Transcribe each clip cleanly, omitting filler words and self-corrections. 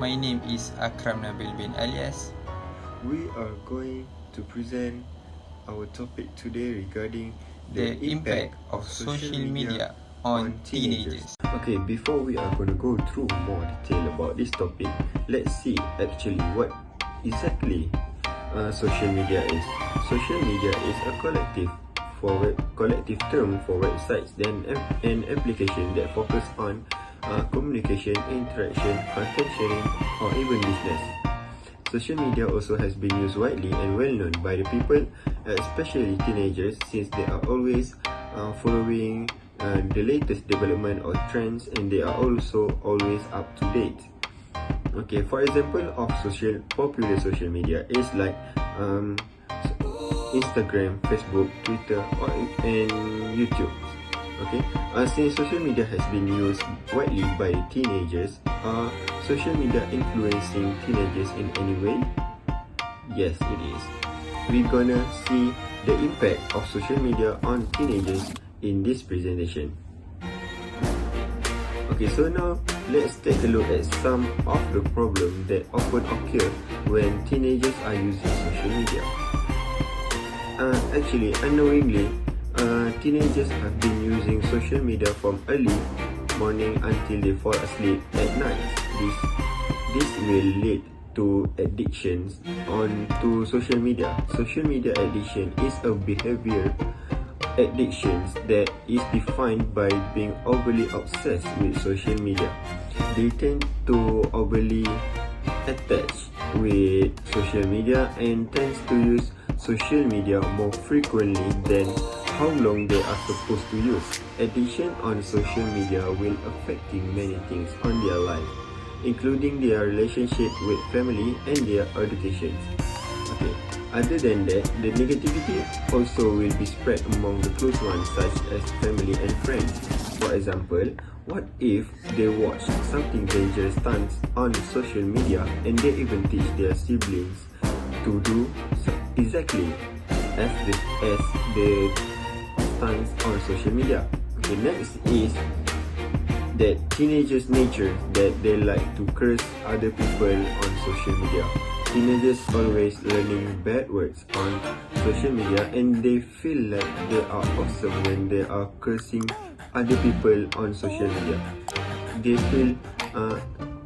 My name is AKRAM NABIL bin ALIAS. We are going to present our topic today regarding The impact of social media on teenagers. Okay, before we are going to go through more detail about this topic, let's see actually what exactly social media is. Social media is a collective term for websites and an application that focus on communication, interaction, content sharing, or even business. Social media also has been used widely and well known by the people, especially teenagers, since they are always following the latest development or trends, and they are also always up to date. Okay, for example of popular social media is like Instagram, Facebook, Twitter, and YouTube. Okay, since social media has been used widely by teenagers, are social media influencing teenagers in any way? Yes, it is. We're gonna see the impact of social media on teenagers in this presentation. Okay, so now let's take a look at some of the problems that often occur when teenagers are using social media. Actually, unknowingly, teenagers have been using social media from early morning until they fall asleep at night. This will lead to addictions onto social media. Social media addiction is a behavior addiction that is defined by being overly obsessed with social media. They tend to overly attach with social media and tends to use social media more frequently than how long they are supposed to use. Addiction on social media will affecting many things on their life, including their relationship with family and their education. Okay. Other than that, the negativity also will be spread among the close ones such as family and friends. For example, what if they watch something dangerous stunts on social media and they even teach their siblings to do exactly as the stunts on social media? Okay, next is that teenagers' nature that they like to curse other people on social media. Teenagers always learning bad words on social media and they feel like they are awesome when they are cursing other people on social media. They feel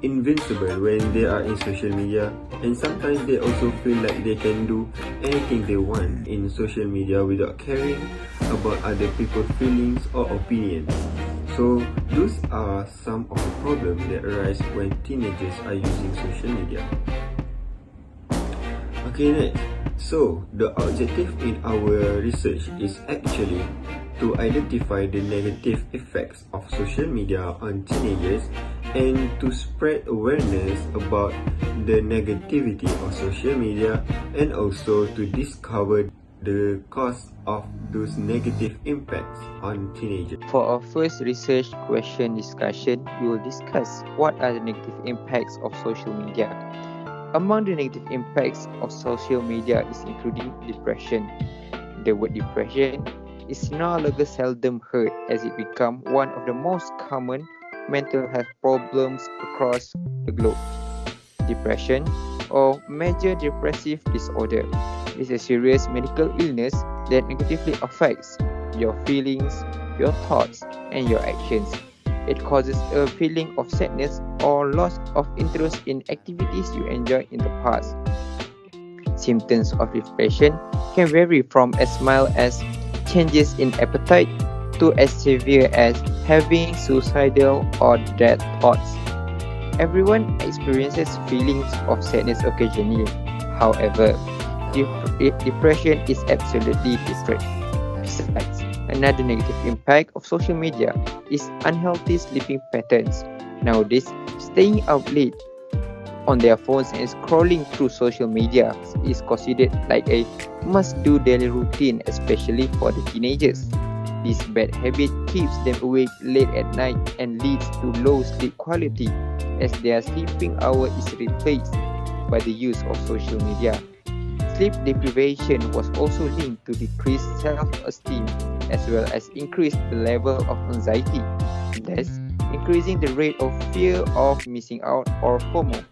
invincible when they are in social media, and sometimes they also feel like they can do anything they want in social media without caring about other people's feelings or opinions. So those are some of the problems that arise when teenagers are using social media. Okay, next. So, the objective in our research is actually to identify the negative effects of social media on teenagers and to spread awareness about the negativity of social media and also to discover the cause of those negative impacts on teenagers. For our first research question discussion, we will discuss what are the negative impacts of social media. Among the negative impacts of social media is including depression. The word depression is no longer seldom heard as it become one of the most common mental health problems across the globe. Depression or major depressive disorder is a serious medical illness that negatively affects your feelings, your thoughts, and your actions. It causes a feeling of sadness or loss of interest in activities you enjoyed in the past. Symptoms of depression can vary from as mild as changes in appetite to as severe as having suicidal or death thoughts. Everyone experiences feelings of sadness occasionally. However, depression is absolutely different. Besides, another negative impact of social media is unhealthy sleeping patterns. Nowadays, staying up late on their phones and scrolling through social media is considered like a must-do daily routine, especially for the teenagers. This bad habit keeps them awake late at night and leads to low sleep quality as their sleeping hour is replaced by the use of social media. Sleep deprivation was also linked to decreased self-esteem as well as increased the level of anxiety, thus increasing the rate of fear of missing out or FOMO.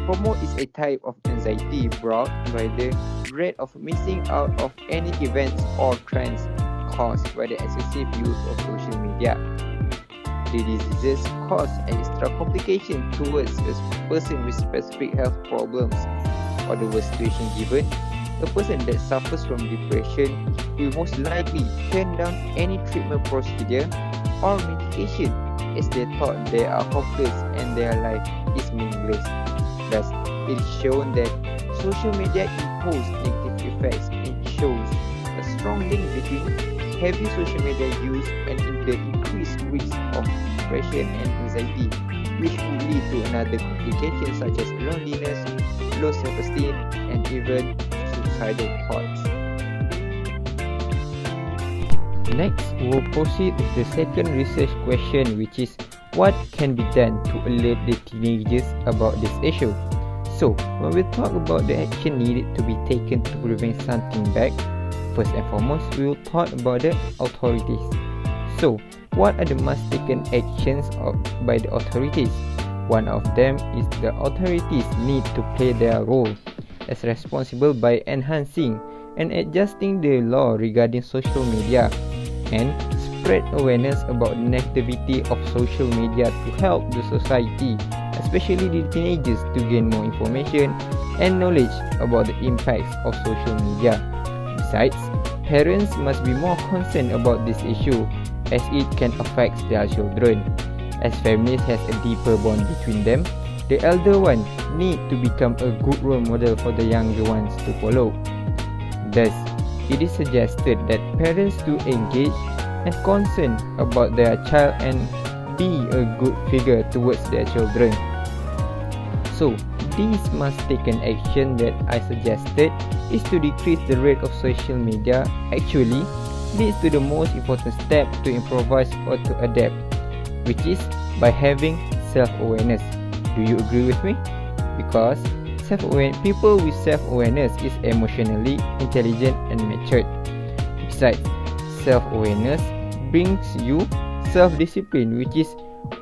FOMO is a type of anxiety brought by the dread of missing out of any events or trends caused by the excessive use of social media. The diseases cause extra complication towards a person with specific health problems, or the worst situation given, a person that suffers from depression will most likely turn down any treatment procedure or medication as they thought they are hopeless and their life is meaningless. Thus, it is shown that social media imposes negative effects and shows a strong link between heavy social media use and the increased risk of depression and anxiety, which will lead to another complications such as loneliness, low self-esteem, and even suicidal thoughts. Next, we'll proceed with the second research question, which is what can be done to alert the teenagers about this issue. So, when we talk about the action needed to be taken to prevent something bad, first and foremost, we will talk about the authorities. So, what are the must taken actions by the authorities? One of them is the authorities need to play their role as responsible by enhancing and adjusting the law regarding social media and spread awareness about the negativity of social media to help the society, especially the teenagers, to gain more information and knowledge about the impacts of social media. Besides, parents must be more concerned about this issue as it can affect their children. As families has a deeper bond between them, the elder one need to become a good role model for the younger ones to follow. Thus, it is suggested that parents to engage and concern about their child and be a good figure towards their children. So, these must take an action that I suggested is to decrease the rate of social media actually leads to the most important step to improvise or to adapt, which is by having self-awareness. Do you agree with me? Because people with self-awareness is emotionally intelligent and matured. Besides, self-awareness brings you self-discipline, which is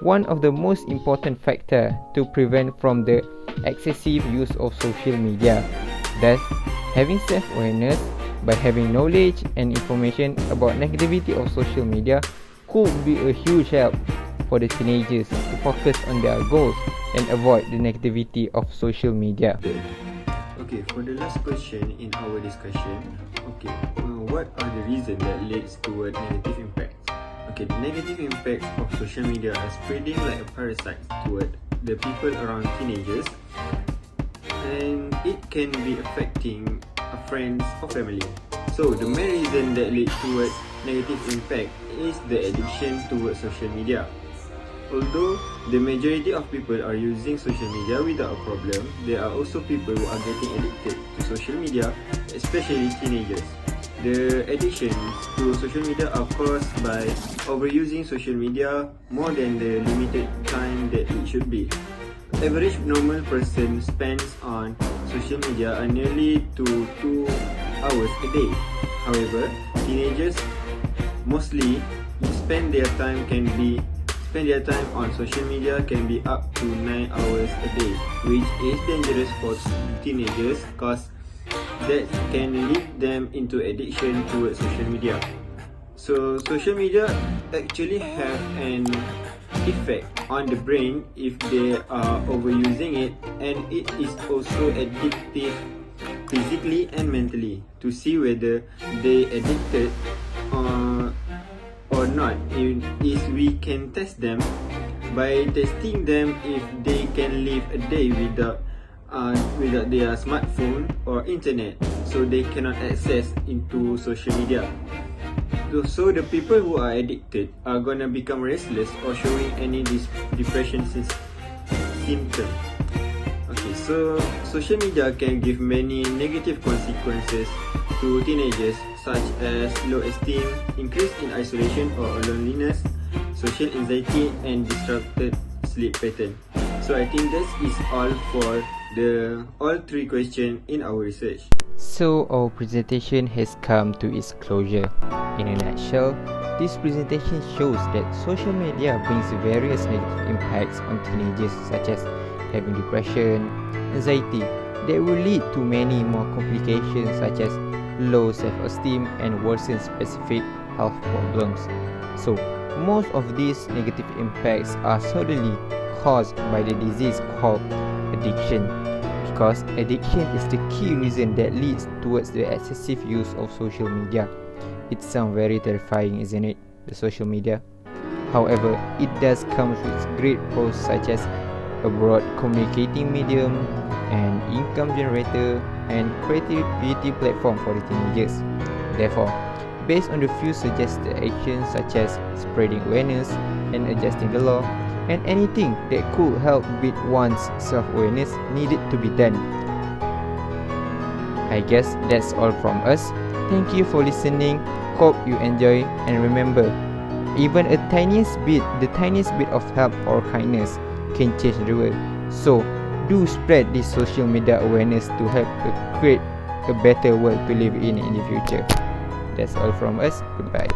one of the most important factors to prevent from the excessive use of social media. Thus, having self-awareness by having knowledge and information about negativity of social media could be a huge help for the teenagers to focus on their goals and avoid the negativity of social media. Okay, for the last question in our discussion, what are the reasons that leads to a negative impact? Okay, the negative impact of social media are spreading like a parasite toward the people around teenagers, and it can be affecting friends or family. So the main reason that leads to a negative impact is the addiction towards social media. Although the majority of people are using social media without a problem, there are also people who are getting addicted to social media, especially teenagers. The addiction to social media are caused by overusing social media more than the limited time that it should be. Average normal person spends on social media are nearly 2 hours a day. However, teenagers mostly spend their time on social media can be up to 9 hours a day, which is dangerous for teenagers because that can lead them into addiction towards social media. So social media actually have an effect on the brain if they are overusing it, and it is also addictive physically and mentally. To see whether they addicted or not is we can test them by testing them if they can live a day without their smartphone or internet, so they cannot access into social media. So the people who are addicted are gonna become restless or showing any depression symptoms. Okay, so social media can give many negative consequences to teenagers, such as low esteem, increase in isolation or loneliness, social anxiety, and disrupted sleep pattern. So I think that is all for all 3 questions in our research. So our presentation has come to its closure. In a nutshell, this presentation shows that social media brings various negative impacts on teenagers, such as having depression, anxiety that will lead to many more complications such as low self-esteem and worsen specific health problems. So, most of these negative impacts are solely caused by the disease called addiction, because addiction is the key reason that leads towards the excessive use of social media. It sounds very terrifying, isn't it? The social media. However, it does come with great pros such as a broad communicating medium, an income generator, and creativity platform for the teenagers. Therefore, based on the few suggested actions such as spreading awareness and adjusting the law, and anything that could help build one's self-awareness needed to be done. I guess that's all from us. Thank you for listening. Hope you enjoy, and remember, even the tiniest bit of help or kindness can change the world. So, do spread this social media awareness to help create a better world to live in the future. That's all from us. Goodbye.